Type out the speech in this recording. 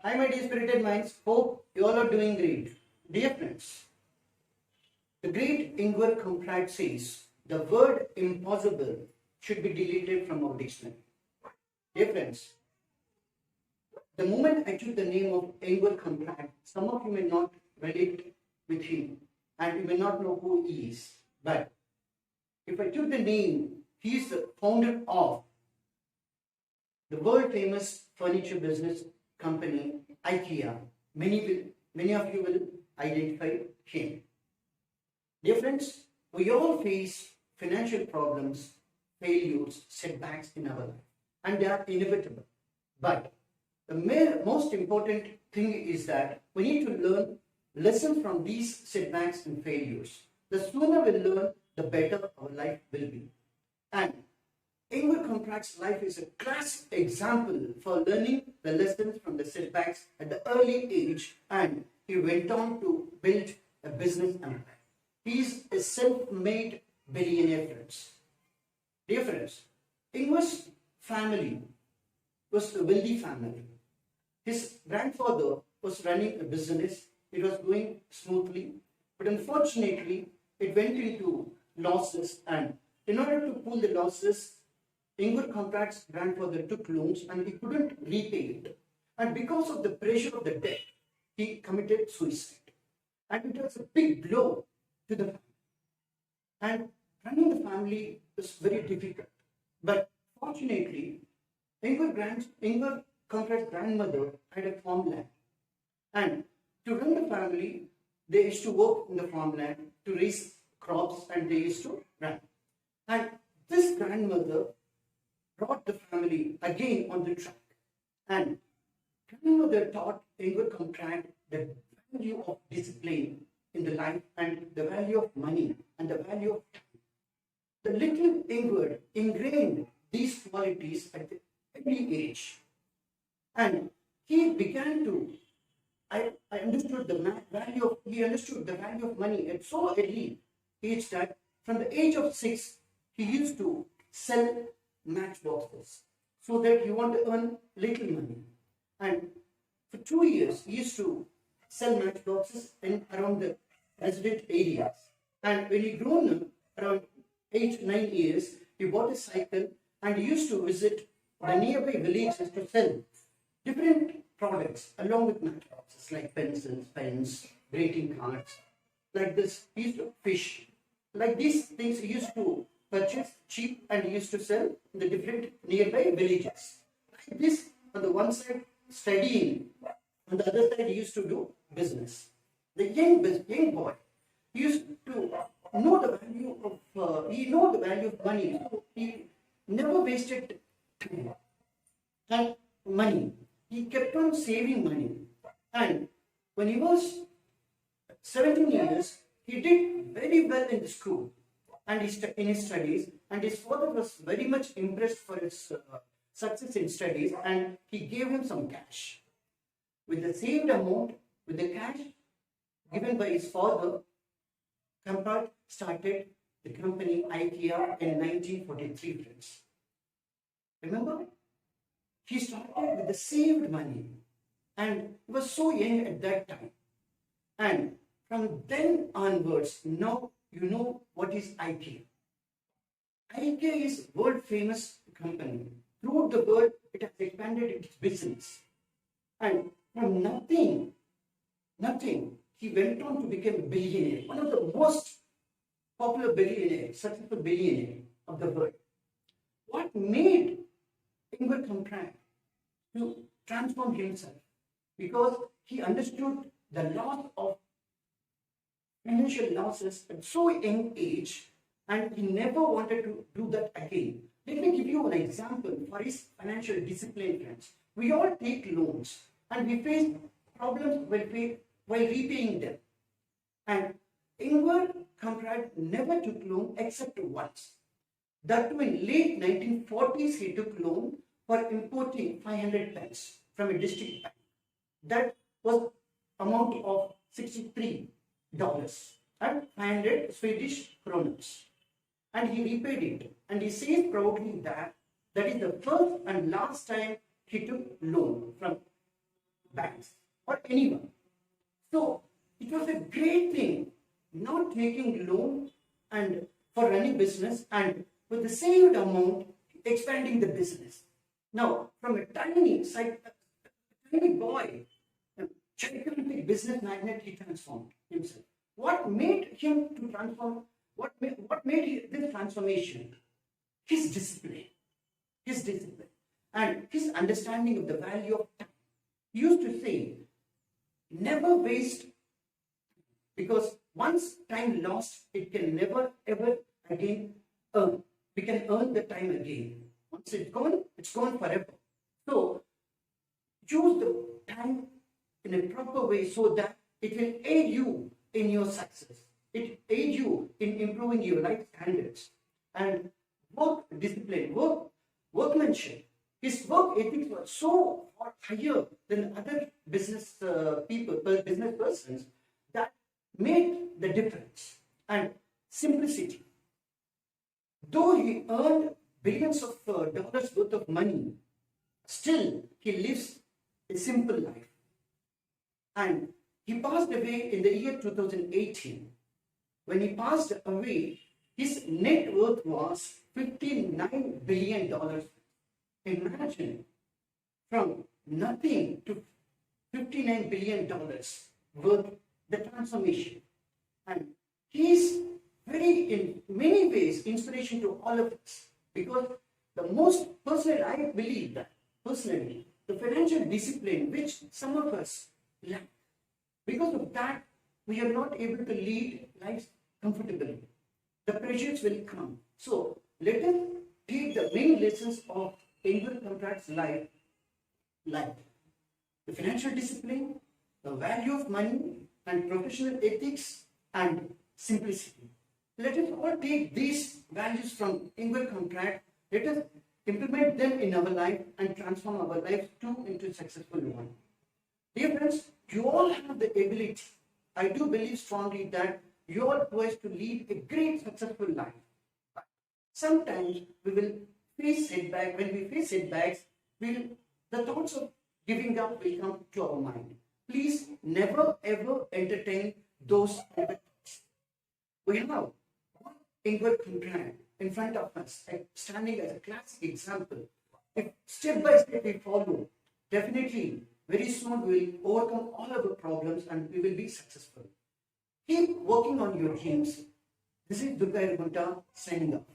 Hi, my dear spirited minds. Hope you all are doing great. Dear friends, the great Ingvar Kamprad says the word impossible should be deleted from our dictionary. Dear friends, the moment I took the name of Ingvar Kamprad, some of you may not relate with him and you may not know who he is. But if I took the name, he is the founder of the world famous furniture business company IKEA. Many of you will identify him. Dear friends, we all face financial problems, failures, setbacks in our life, and they are inevitable. But the most important thing is that we need to learn lessons from these setbacks and failures. The sooner we learn, the better our life will be. And Ingavar Kamprad's life is a classic example for learning the lessons from the setbacks at the early age, and he went on to build a business empire. He is a self-made billionaire, friends. Dear friends, Ingvar's family was a wealthy family. His grandfather was running a business. It was going smoothly, but unfortunately, it went into losses, and in order to pull the losses, Ingavar Kamprad's grandfather took loans and he couldn't repay it. And because of the pressure of the debt, he committed suicide. And it was a big blow to the family. And running the family was very difficult. But fortunately, Ingavar Kamprad's grandmother had a farmland. And to run the family, they used to work in the farmland to raise crops and they used to run. And this grandmother brought the family again on the track. And grandmother taught Ingavar Kamprad the value of discipline in the life and the value of money and the value of time. The little Ingvar ingrained these qualities at the early age. And he began to, I understood the value of, he understood the value of money at so early age that from the age of 6, he used to sell matchboxes so that he wanted to earn little money. And for 2 years, he used to sell matchboxes in around the resident areas. And when he grown up, around 8-9 years, he bought a cycle and he used to visit the nearby villages to sell different products along with matchboxes like pencils, pens, greeting cards. Like this, he used to fish. Like these things he used to purchase cheap and he used to sell in the different nearby villages. Like this, on the one side, studying. On the other side, he used to do business. The young boy, he used to know the value of money. So he never wasted time and money. He kept on saving money. And when he was 17 years, he did very well in the school and in his studies. And his father was very much impressed for his success in studies, and he gave him some cash. With the saved amount, with the cash given by his father, Kamprad started the company IKEA in 1943, friends. Remember? He started with the saved money and he was so young at that time. And from then onwards, now you know what is IKEA. IKEA is world famous company. Throughout the world, it has expanded its business. And from nothing, he went on to become a billionaire, one of the most popular billionaires, successful billionaire of the world. What made Ingavar Kamprad to transform himself? Because he understood the loss of financial losses at so young age, and he never wanted to do that again. Let me give you an example for his financial discipline, friends. We all take loans and we face problems while repaying them. And Ingavar Kamprad never took loan except once. That too in late 1940s, he took loan for importing 500 pence from a district bank. That was amount of $63 and 500 Swedish kronors. And he repaid it. And he says proudly that that is the first and last time he took loan from bank. anyone. So it was a great thing, not taking loan and for running business, and with the saved amount expanding the business. Now, from a tiny boy, a gigantic business magnate, he transformed himself. What made him to transform? What made this transformation? His discipline, and his understanding of the value of time. He used to say, never waste, because once time lost, it can never ever again earn. We can earn the time again. Once it's gone forever. So use the time in a proper way so that it will aid you in your success. It aid you in improving your life standards and work discipline, workmanship. His work ethics were so far higher than other business business persons, that made the difference. And simplicity. Though he earned billions of dollars worth of money, still he lives a simple life. And he passed away in the year 2018. When he passed away, his net worth was $59 billion. Imagine, from nothing to $59 billion worth the transformation. And he is in many ways, inspiration to all of us. Because I believe that, personally, the financial discipline which some of us lack, because of that, we are not able to lead lives comfortably. The pressures will come. So, let us take the main lessons of Ingavar Kamprad's life. The financial discipline, the value of money, and professional ethics, and simplicity. Let us all take these values from Ingavar Kamprad. Let us implement them in our life and transform our lives too into a successful one. Dear friends, you all have the ability. I do believe strongly that you are poised to lead a great successful life. But sometimes we will face setbacks. When we face setbacks, the thoughts of giving up will come to our mind. Please never ever entertain those thoughts. We have Ingavar Kamprad in front of us, standing as a classic example. If step by step we follow, definitely very soon we will overcome all our problems and we will be successful. Keep working on your dreams. This is Durga Irgunta signing off.